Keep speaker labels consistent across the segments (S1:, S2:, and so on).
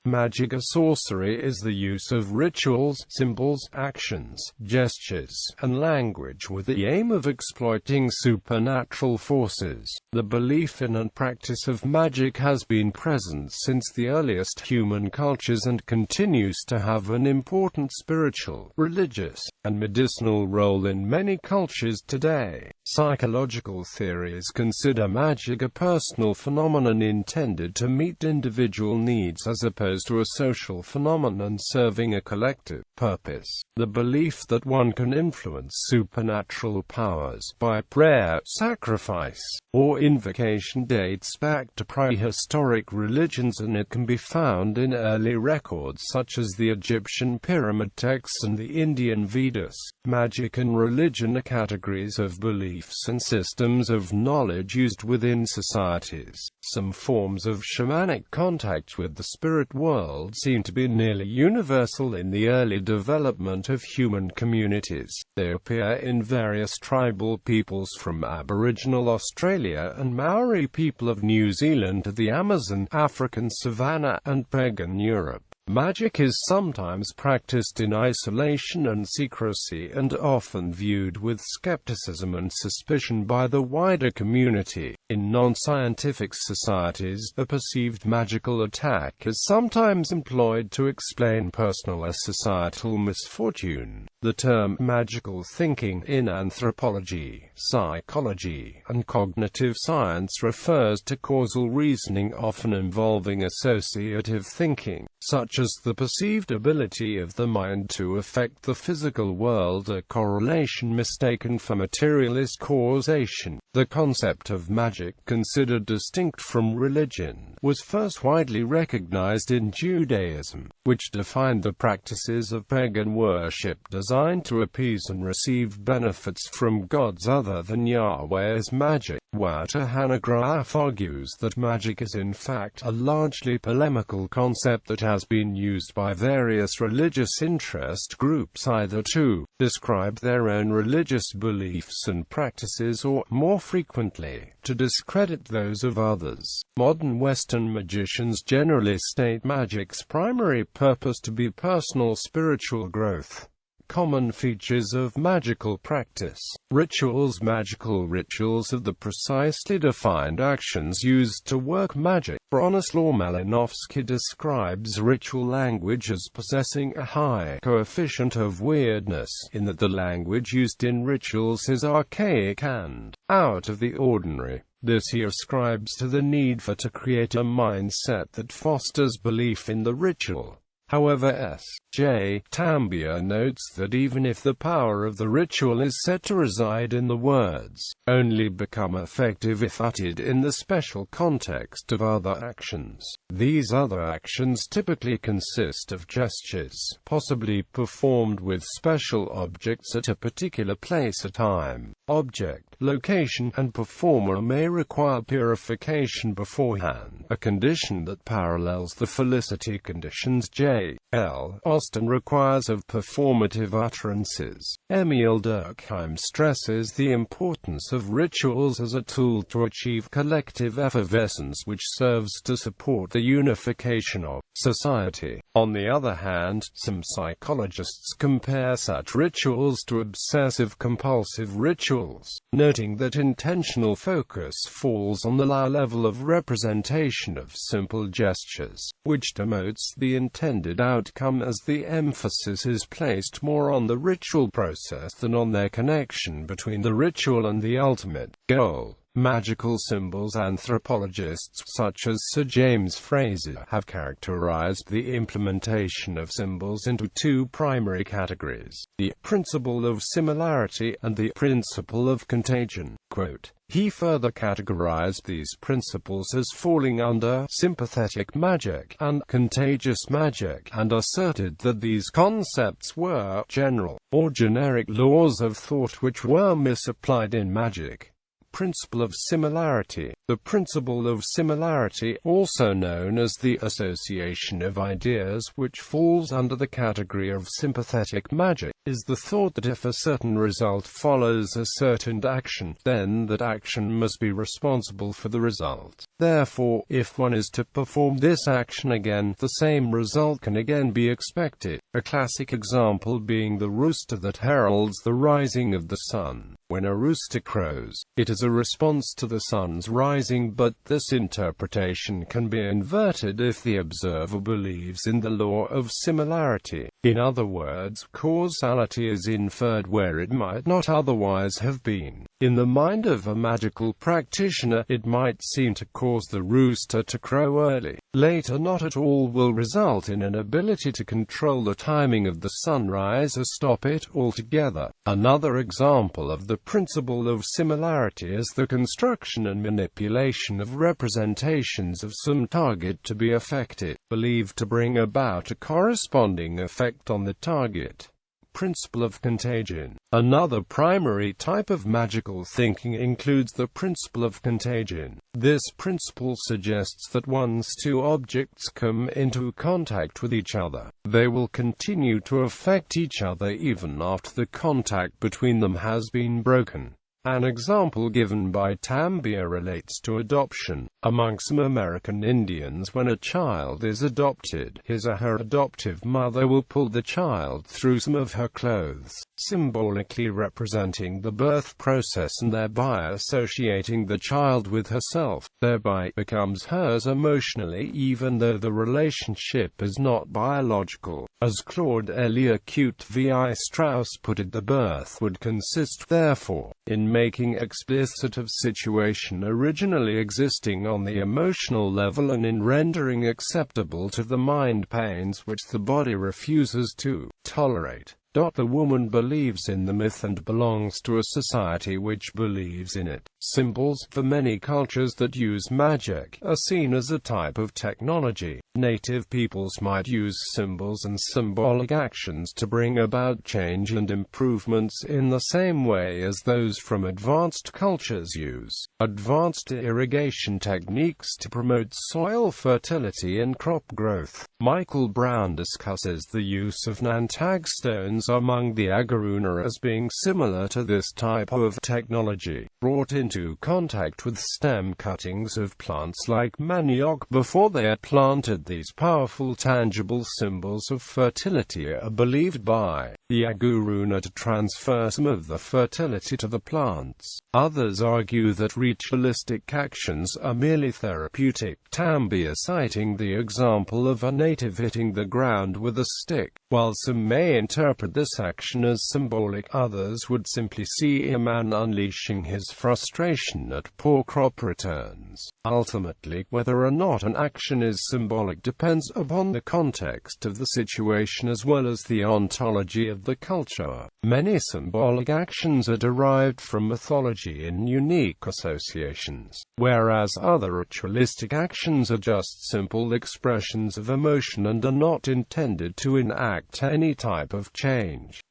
S1: Magic or sorcery is the use of rituals, symbols, actions, gestures, and language with the aim of exploiting supernatural forces. The belief in and practice of magic has been present since the earliest human cultures and continues to have an important spiritual, religious, and medicinal role in many cultures today. Psychological theories consider magic a personal phenomenon intended to meet individual needs as opposed to a social phenomenon serving a collective purpose. The belief that one can influence supernatural powers by prayer, sacrifice, or invocation dates back to prehistoric religions, and it can be found in early records such as the Egyptian pyramid texts and the Indian Vedas. Magic and religion are categories of beliefs and systems of knowledge used within societies. Some forms of shamanic contact with the spirit world seem to be nearly universal in the early development of human communities. They appear in various tribal peoples from Aboriginal Australia and Maori people of New Zealand to the Amazon, African savanna, and pagan Europe. Magic is sometimes practiced in isolation and secrecy, and often viewed with skepticism and suspicion by the wider community. In non-scientific societies, a perceived magical attack is sometimes employed to explain personal or societal misfortune. The term magical thinking in anthropology, psychology, and cognitive science refers to causal reasoning often involving associative thinking, such as the perceived ability of the mind to affect the physical world, a correlation mistaken for materialist causation. The concept of magic, considered distinct from religion, was first widely recognized in Judaism, which defined the practices of pagan worship designed to appease and receive benefits from gods other than Yahweh as magic. Waterhouse argues that magic is in fact a largely polemical concept that has been used by various religious interest groups either to describe their own religious beliefs and practices or, more frequently, to discredit those of others. Modern Western magicians generally state magic's primary purpose to be personal spiritual growth. Common features of magical practice. Rituals. Magical rituals are the precisely defined actions used to work magic. Bronislaw Malinowski describes ritual language as possessing a high coefficient of weirdness, in that the language used in rituals is archaic and out of the ordinary. This he ascribes to the need to create a mindset that fosters belief in the ritual. However, S.J. Tambia notes that even if the power of the ritual is said to reside in the words, only become effective if uttered in the special context of other actions. These other actions typically consist of gestures, possibly performed with special objects at a particular place or time. Object, location, and performer may require purification beforehand, a condition that parallels the felicity conditions J.L. Austin requires of performative utterances. Emil Durkheim stresses the importance of rituals as a tool to achieve collective effervescence which serves to support the unification of society. On the other hand, some psychologists compare such rituals to obsessive-compulsive rituals, noting that intentional focus falls on the low level of representation of simple gestures, which demotes the intended outcome as the emphasis is placed more on the ritual process than on their connection between the ritual and the ultimate goal. Magical symbols. Anthropologists such as Sir James Frazer have characterized the implementation of symbols into two primary categories: the principle of similarity and the principle of contagion. Quote, he further categorized these principles as falling under sympathetic magic and contagious magic, and asserted that these concepts were general, or generic laws of thought which were misapplied in magic. Principle of similarity. The principle of similarity, also known as the association of ideas, which falls under the category of sympathetic magic, is the thought that if a certain result follows a certain action, then that action must be responsible for the result. Therefore, if one is to perform this action again, the same result can again be expected. A classic example being the rooster that heralds the rising of the sun. When a rooster crows, it is a response to the sun's rising, but this interpretation can be inverted if the observer believes in the law of similarity. In other words, causality is inferred where it might not otherwise have been. In the mind of a magical practitioner, it might seem to cause the rooster to crow early, later not at all will result in an ability to control the timing of the sunrise or stop it altogether. Another example of the principle of similarity is the construction and manipulation of representations of some target to be affected, believed to bring about a corresponding effect on the target. Principle of contagion. Another primary type of magical thinking includes the principle of contagion. This principle suggests that once two objects come into contact with each other, they will continue to affect each other even after the contact between them has been broken. An example given by Tambia relates to adoption. Among some American Indians, when a child is adopted, his or her adoptive mother will pull the child through some of her clothes, symbolically representing the birth process and thereby associating the child with herself, thereby becomes hers emotionally even though the relationship is not biological. As Claude Eliot V.I. Strauss put it, the birth would consist, therefore, in making explicit of situation originally existing on the emotional level and in rendering acceptable to the mind pains which the body refuses to tolerate. The woman believes in the myth and belongs to a society which believes in it. Symbols, for many cultures that use magic, are seen as a type of technology. Native peoples might use symbols and symbolic actions to bring about change and improvements in the same way as those from advanced cultures use advanced irrigation techniques to promote soil fertility and crop growth. Michael Brown discusses the use of Nantag stones among the Agaruna as being similar to this type of technology, brought into contact with stem cuttings of plants like manioc before they are planted. These powerful tangible symbols of fertility are believed by the Agaruna to transfer some of the fertility to the plants. Others argue that ritualistic actions are merely therapeutic, Tambia citing the example of a native hitting the ground with a stick. While some may interpret this action as symbolic, others would simply see a man unleashing his frustration at poor crop returns. Ultimately, whether or not an action is symbolic depends upon the context of the situation as well as the ontology of the culture. Many symbolic actions are derived from mythology in unique associations, whereas other ritualistic actions are just simple expressions of emotion and are not intended to enact any type of change.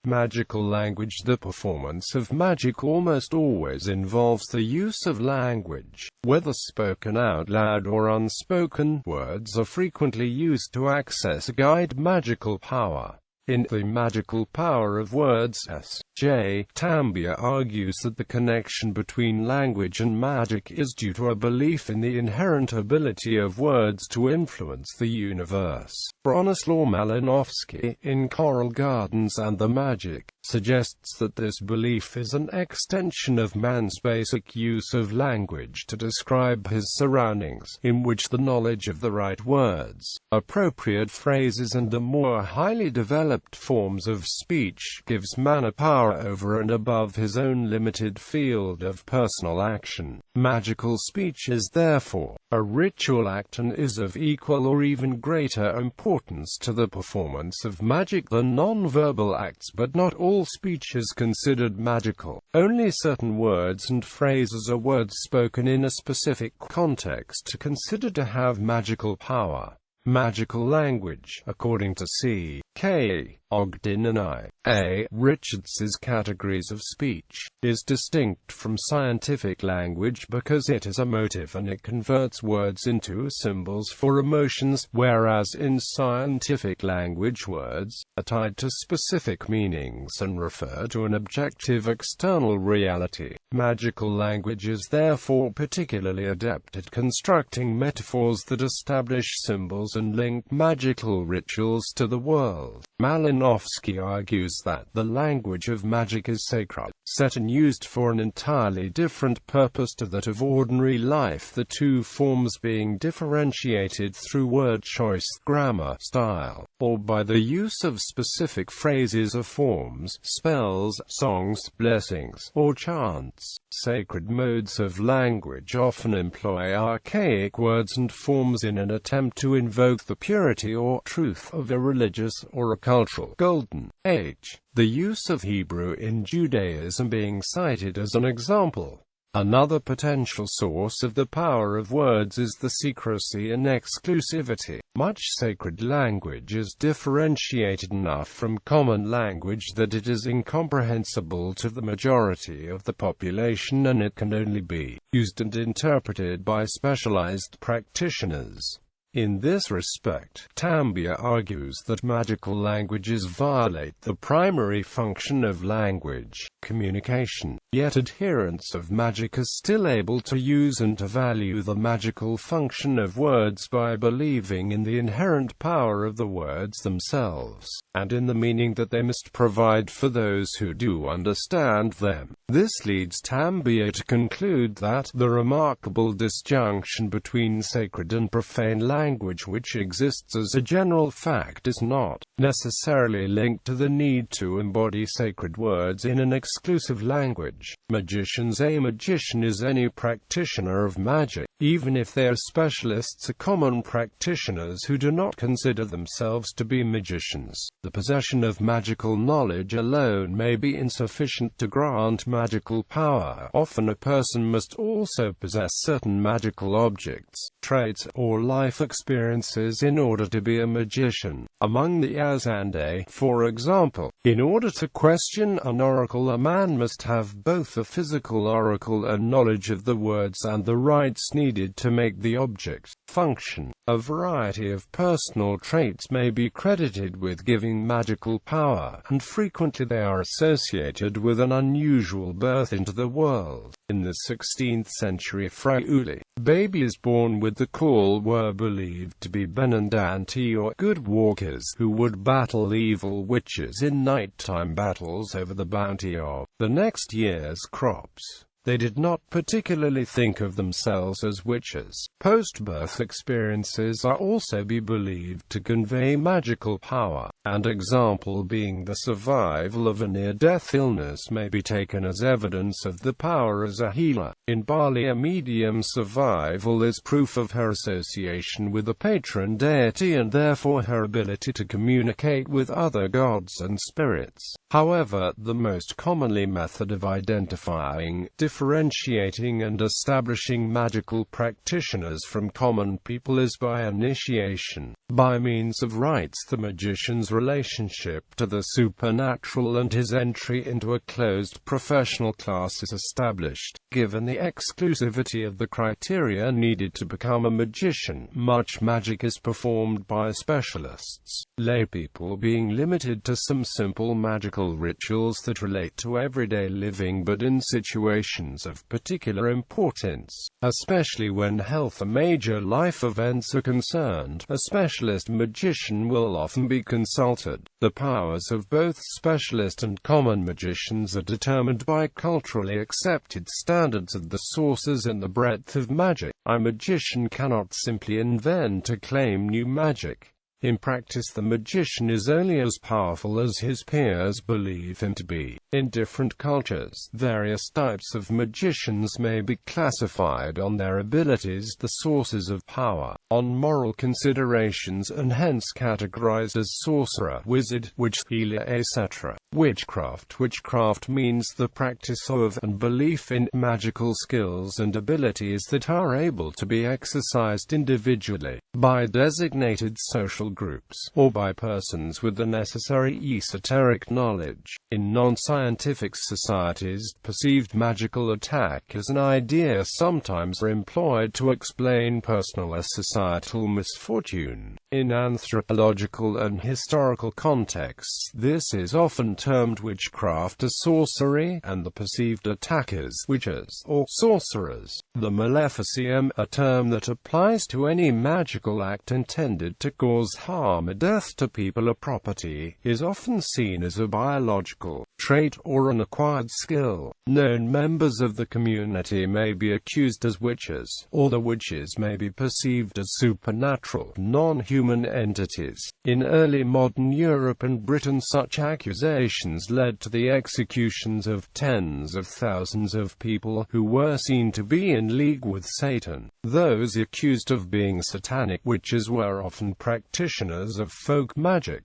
S1: Magical language. The performance of magic almost always involves the use of language. Whether spoken out loud or unspoken, words are frequently used to access or guide magical power. In The Magical Power of Words, S.J. Tambia argues that the connection between language and magic is due to a belief in the inherent ability of words to influence the universe. Bronislaw Malinowski, in Coral Gardens and the Magic, suggests that this belief is an extension of man's basic use of language to describe his surroundings, in which the knowledge of the right words, appropriate phrases and the more highly developed forms of speech gives man a power over and above his own limited field of personal action. Magical speech is therefore a ritual act and is of equal or even greater importance to the performance of magic than non-verbal acts, but not all speech is considered magical. Only certain words and phrases or words spoken in a specific context are considered to have magical power. Magical language, according to C.K. Ogden and I.A. Richards's categories of speech, is distinct from scientific language because it is emotive and it converts words into symbols for emotions, whereas in scientific language words are tied to specific meanings and refer to an objective external reality. Magical language is therefore particularly adept at constructing metaphors that establish symbols and link magical rituals to the world. Malinowski argues that the language of magic is sacred, set and used for an entirely different purpose to that of ordinary life, the two forms being differentiated through word choice, grammar, style, or by the use of specific phrases or forms, spells, songs, blessings, or chants. Sacred modes of language often employ archaic words and forms in an attempt to invoke the purity or truth of a religious or a cultural golden age, the use of Hebrew in Judaism being cited as an example. Another potential source of the power of words is the secrecy and exclusivity. Much sacred language is differentiated enough from common language that it is incomprehensible to the majority of the population, and it can only be used and interpreted by specialized practitioners. In this respect, Tambia argues that magical languages violate the primary function of language, communication, yet adherents of magic are still able to use and to value the magical function of words by believing in the inherent power of the words themselves, and in the meaning that they must provide for those who do understand them. This leads Tambia to conclude that the remarkable disjunction between sacred and profane language which exists as a general fact is not necessarily linked to the need to embody sacred words in an exclusive language. A magician is any practitioner of magic, even if they are specialists or common practitioners who do not consider themselves to be magicians. The possession of magical knowledge alone may be insufficient to grant magical power. Often a person must also possess certain magical objects, traits, or life experiences in order to be a magician. Among the ISNI, for example, in order to question an oracle, a man must have both a physical oracle and knowledge of the words and the rites needed to make the object function. A variety of personal traits may be credited with giving magical power, and frequently they are associated with an unusual birth into the world. In the 16th century Friuli, babies born with the call were believed to be benandanti, or good walkers, who would battle evil witches in nighttime battles over the bounty of the next year's crops. They did not particularly think of themselves as witches. Post-birth experiences are also be believed to convey magical power. An example being the survival of a near-death illness may be taken as evidence of the power as a healer. In Bali, a medium's survival is proof of her association with a patron deity and therefore her ability to communicate with other gods and spirits. However, the most commonly method of identifying, differentiating and establishing magical practitioners from common people is by initiation. By means of rites, the magician's relationship to the supernatural and his entry into a closed professional class is established. Given the exclusivity of the criteria needed to become a magician, much magic is performed by specialists, laypeople being limited to some simple magical rituals that relate to everyday living, but in situations of particular importance, especially when health or major life events are concerned, a specialist magician will often be consulted. The powers of both specialist and common magicians are determined by culturally accepted standards of the sources and the breadth of magic. A magician cannot simply invent or claim new magic. In practice, the magician is only as powerful as his peers believe him to be. In different cultures, various types of magicians may be classified on their abilities, the sources of power, on moral considerations, and hence categorized as sorcerer, wizard, witch, healer, etc. Witchcraft. Witchcraft means the practice of, and belief in, magical skills and abilities that are able to be exercised individually, by designated social groups, or by persons with the necessary esoteric knowledge. In non-scientific societies, perceived magical attack as an idea sometimes are employed to explain personal or societal misfortune. In anthropological and historical contexts, this is often termed witchcraft as sorcery, and the perceived attackers, witches, or sorcerers. The maleficium, a term that applies to any magical act intended to cause harm or death to people or property, is often seen as a biological trait or an acquired skill. Known members of the community may be accused as witches, or the witches may be perceived as supernatural, non-human entities. In early modern Europe and Britain, such accusations led to the executions of tens of thousands of people who were seen to be in league with Satan. Those accused of being satanic witches were often practitioners of folk magic,